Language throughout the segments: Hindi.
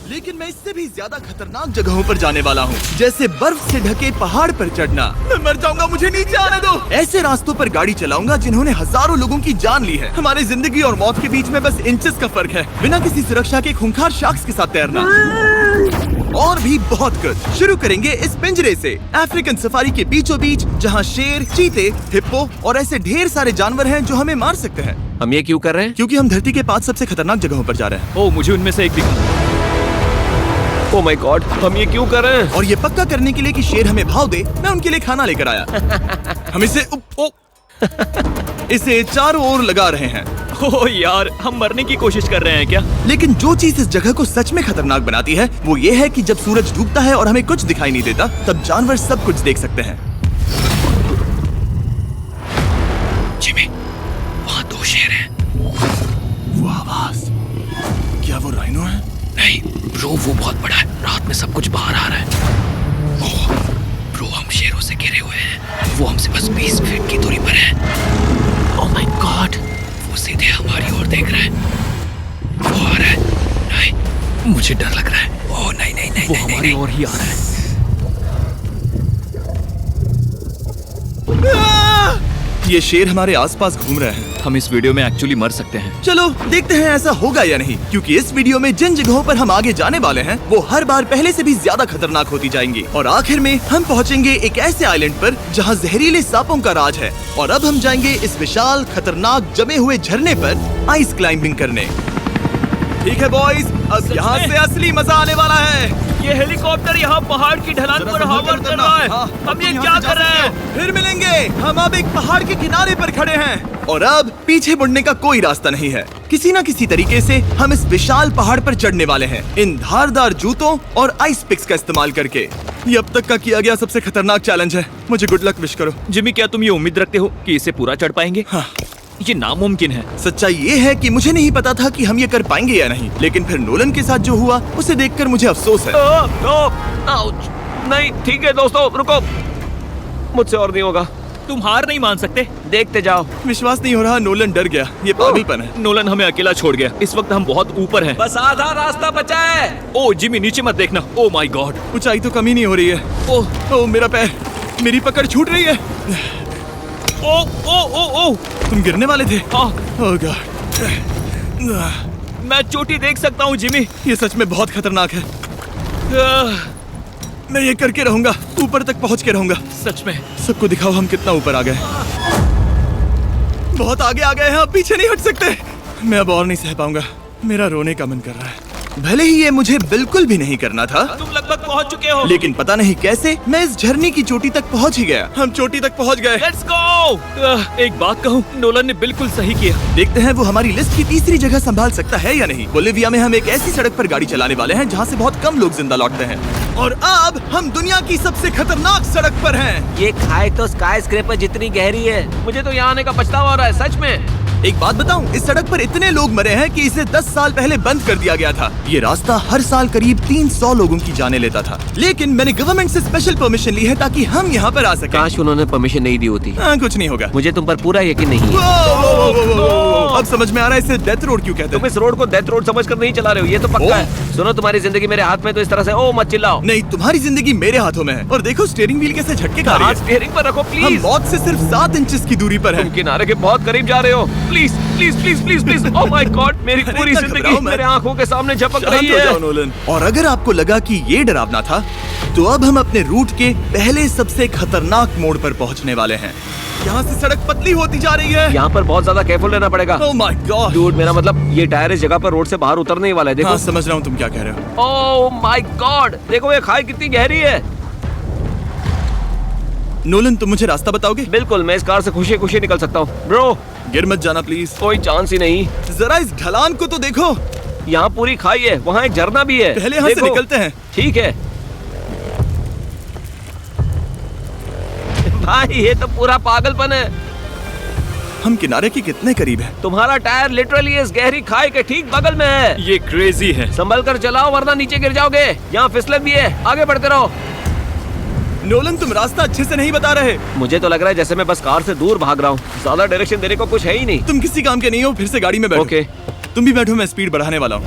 लेकिन मैं इससे भी ज्यादा खतरनाक जगहों पर जाने वाला हूँ, जैसे बर्फ से ढके पहाड़ पर चढ़ना। मैं मर जाऊंगा, मुझे नीचे आने दो। ऐसे रास्तों पर गाड़ी चलाऊंगा जिन्होंने हजारों लोगों की जान ली है। हमारी जिंदगी और मौत के बीच में बस इंचेस का फर्क है। बिना किसी सुरक्षा के खूंखार शार्क्स के साथ तैरना और भी बहुत कुछ। शुरू करेंगे इस पिंजरे से, अफ्रीकन सफारी के बीचों बीच, जहाँ शेर, चीते, हिप्पो और ऐसे ढेर सारे जानवर हैं जो हमें मार सकते हैं। हम ये क्यों कर रहे हैं? क्योंकि हम धरती के 5 सबसे खतरनाक जगहों पर जा रहे हैं। ओह, मुझे उनमें से एक दिखा। ओह माय गॉड, हम ये क्यों कर रहे हैं? और ये पक्का करने के लिए कि शेर हमें भाव दे, मैं उनके लिए खाना लेकर आया। हम इसे चारों ओर लगा रहे हैं। ओह यार, हम मरने की कोशिश कर रहे हैं क्या? लेकिन जो चीज इस जगह को सच में खतरनाक बनाती है वो ये है कि जब सूरज डूबता है और हमें कुछ दिखाई नहीं देता, तब जानवर सब कुछ देख सकते हैं। जिमी, वहाँ 2 शेर हैं। वो आवाज, क्या वो राइनो है? नहीं ब्रो, वो बहुत बड़ा है। रात में सब कुछ बाहर आ रहा है। ओह ब्रो, हम शेरों से घिरे हुए हैं। वो हमसे बस 20 फीट की दूरी पर है। ओह माय गॉड, वो सीधे हमारी ओर देख रहा है। वो आ रहा है। नहीं, मुझे डर लग रहा है। ओह नहीं नहीं नहीं, वो हमारी ओर ही आ रहा है। ये शेर हमारे आसपास घूम रहे हैं। हम इस वीडियो में एक्चुअली मर सकते हैं। चलो देखते हैं ऐसा होगा या नहीं, क्योंकि इस वीडियो में जिन जगहों पर हम आगे जाने वाले हैं वो हर बार पहले से भी ज्यादा खतरनाक होती जाएंगी। और आखिर में हम पहुंचेंगे एक ऐसे आइलैंड पर जहां जहरीले सांपों का राज है। और अब हम जाएंगे इस विशाल, खतरनाक, जमे हुए झरने पर आइस क्लाइंबिंग करने। ठीक है बॉयज, अब यहाँ से असली मजा आने वाला है। ये हेलीकॉप्टर यहाँ पहाड़ की ढलान पर हवा कर रहा है। हम ये क्या कर रहे हैं? फिर मिलेंगे। हम अब एक पहाड़ के किनारे पर खड़े हैं और अब पीछे मुड़ने का कोई रास्ता नहीं है। किसी न किसी तरीके से हम इस विशाल पहाड़ पर चढ़ने वाले हैं, इन धारदार जूतों और आइस पिक्स का इस्तेमाल करके। ये अब तक का किया गया सबसे खतरनाक चैलेंज है। मुझे गुड लक विश करो। जिमी, क्या तुम ये उम्मीद रखते हो कि इसे पूरा चढ़ पाएंगे? हाँ। ये नामुमकिन है। सच्चाई ये है कि मुझे नहीं पता था कि हम ये कर पाएंगे या नहीं, लेकिन फिर नोलन के साथ जो हुआ उसे देखकर मुझे अफसोस है। नहीं ठीक है दोस्तों, रुको, मुझसे और नहीं होगा। तुम हार नहीं मान सकते, देखते जाओ। विश्वास नहीं हो रहा, नोलन डर गया। ये पागलपन है। नोलन हमें अकेला छोड़ गया। इस वक्त हम बहुत ऊपर हैं। बस आधा रास्ता बचा है। ओह जिमी, नीचे मत देखना। ओह माय गॉड, ऊंचाई तो कमी नहीं हो रही है। ओह मेरा पैर, मेरी पकड़ छूट रही है। ओह तुम गिरने वाले थे। हाँ। ओह गॉड, मैं चोटी देख सकता हूँ जिमी। ये सच में बहुत खतरनाक है। मैं ये करके रहूंगा, ऊपर तक पहुंच के रहूंगा। सच में? सबको दिखाओ हम कितना ऊपर आ गए। बहुत आगे आ गए हैं, अब पीछे नहीं हट सकते। मैं अब और नहीं सह पाऊंगा, मेरा रोने का मन कर रहा है। भले ही ये मुझे बिल्कुल भी नहीं करना था। तुम लगभग पहुंच चुके हो, लेकिन पता नहीं कैसे मैं इस झरने की चोटी तक पहुंच ही गया। हम चोटी तक पहुंच गए। Let's go. एक बात कहूँ, नोलन ने बिल्कुल सही किया। देखते हैं वो हमारी लिस्ट की तीसरी जगह संभाल सकता है या नहीं। बोलिविया में हम एक ऐसी सड़क पर गाड़ी चलाने वाले हैं जहाँ से बहुत कम लोग जिंदा लौटते हैं। और अब हम दुनिया की सबसे खतरनाक सड़क पर हैं। ये खाई तो स्काई स्क्रैपर जितनी गहरी है। मुझे तो यहाँ आने का पछतावा हो रहा है, सच में। एक बात बताऊं, इस सड़क पर इतने लोग मरे हैं कि इसे 10 साल पहले बंद कर दिया गया था। ये रास्ता हर साल करीब 300 लोगों की जाने लेता था, लेकिन मैंने गवर्नमेंट से स्पेशल परमिशन ली है ताकि हम यहाँ पर आ सकें। काश उन्होंने परमिशन नहीं दी होती। कुछ नहीं होगा। मुझे तुम पर पूरा यकीन नहीं है। अब समझ में आ रहा है इसे डेथ रोड क्यों कहते तुम हैं। इस रोड को डेथ रोड समझकर नहीं चला रहे हो, ये तो पक्का है। सुनो, तुम्हारी जिंदगी मेरे हाथ में, तो इस तरह से ओ मत चिल्लाओ। नहीं, तुम्हारी जिंदगी मेरे हाथों में है। और देखो स्टीयरिंग व्हील कैसे झटके खा रही है। स्टीयरिंग पर रखो हम प्लीज। मौत से सिर्फ 7 इंचेस की दूरी पर तुम हैं। किनारे के बहुत करीब जा रहे हो। Please please please please please. Oh my God, मेरी पूरी इतना जिंदगी घबराओ मत। मेरे आंखों के सामने झपक शांत रही हो जाओ है। नोलन। और अगर आपको लगा कि ये डरावना था, तो अब हम अपने रूट के पहले सबसे खतरनाक मोड़ पर पहुंचने वाले हैं। यहाँ से सड़क पतली होती जा रही है। यहाँ पर बहुत ज्यादा केयरफुल रहना पड़ेगा। Oh my God. डूड, मेरा मतलब ये टायर इस जगह पर रोड से बाहर उतरने ही वाला है। देखो। हाँ, समझ रहा हूँ तुम क्या कह रहे हो। ओह माय गॉड, देखो ये खाई कितनी गहरी है। नोलन, तुम मुझे रास्ता बताओगे? बिल्कुल, मैं इस कार से खुशी खुशी निकल सकता हूँ। ब्रो, गिर मत जाना प्लीज। कोई चांस ही नहीं। जरा इस ढलान को तो देखो। यहाँ पूरी खाई है, वहाँ एक झरना भी है। पहले यहाँ से देखो। निकलते हैं। ठीक है भाई, ये तो पूरा पागलपन है। हम किनारे के कितने करीब हैं? तुम्हारा टायर लिटरली इस गहरी खाई के ठीक बगल में है। ये क्रेजी है। संभल कर चलाओ वरना नीचे गिर जाओगे। यहाँ फिसलन भी है, आगे बढ़ते रहो। नोलन, तुम रास्ता अच्छे से नहीं बता रहे। मुझे तो लग रहा है जैसे मैं बस कार से दूर भाग रहा हूँ। ज्यादा डायरेक्शन देने को कुछ है ही नहीं। तुम किसी काम के नहीं हो, फिर से गाड़ी में बैठो। ओके। तुम भी बैठो, मैं स्पीड बढ़ाने वाला हूँ।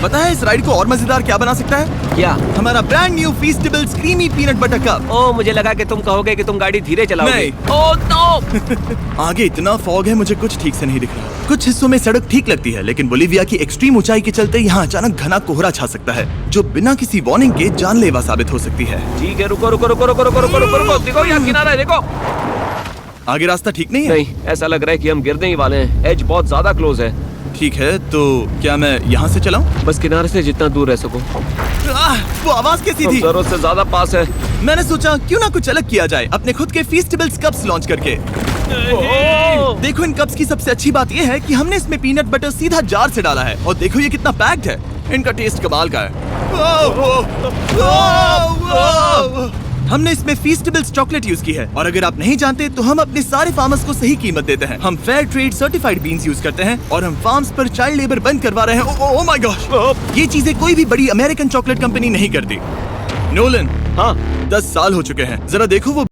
पता है इस राइड को और मजेदार क्या बना सकता है? क्या? हमारा brand new Feastables creamy peanut butter cup. Oh मुझे लगा कि तुम कहोगे कि तुम गाड़ी धीरे चलाओगे। नहीं। Oh no. आगे इतना फॉग है मुझे कुछ ठीक से नहीं दिख रहा। कुछ हिस्सों में सड़क ठीक लगती है, लेकिन बोलीविया की एक्सट्रीम ऊंचाई के चलते यहाँ अचानक घना कोहरा छा सकता है, जो बिना किसी वार्निंग के जानलेवा साबित हो सकती है। ठीक है, रुको रुको रुको रुको रुको रुको रुको रुको, देखो यहाँ किनारा है, देखो। आगे रास्ता ठीक नहीं है? नहीं, ऐसा लग रहा है कि हम गिरने ही वाले हैं। एज बहुत ज्यादा क्लोज है। ठीक है, तो क्या मैं यहाँ से चलाऊं? बस किनारे से जितना दूर रह सको। वो आवाज कैसी हम थी? जरूरत से ज्यादा पास है। मैंने सोचा क्यों ना कुछ अलग किया जाए, अपने खुद के फीस्टेबल्स कप्स लॉन्च करके। देखो इन कप्स की सबसे अच्छी बात ये है कि हमने इसमें पीनट बटर सीधा जार से डाला है, और देखो ये कितना पैक्ड है। इनका टेस्ट कमाल का है। हमने इसमें फीस्टेबल्स चॉकलेट यूज की है, और अगर आप नहीं जानते तो हम अपने सारे फार्मर्स को सही कीमत देते हैं। हम fair trade certified beans use करते हैं, और हम फार्म्स पर चाइल्ड लेबर बंद करवा रहे हैं। ओह माय गॉश, ये चीजें कोई भी बड़ी अमेरिकन चॉकलेट कंपनी नहीं करती। नोलन, हाँ 10 साल हो चुके हैं, जरा देखो वो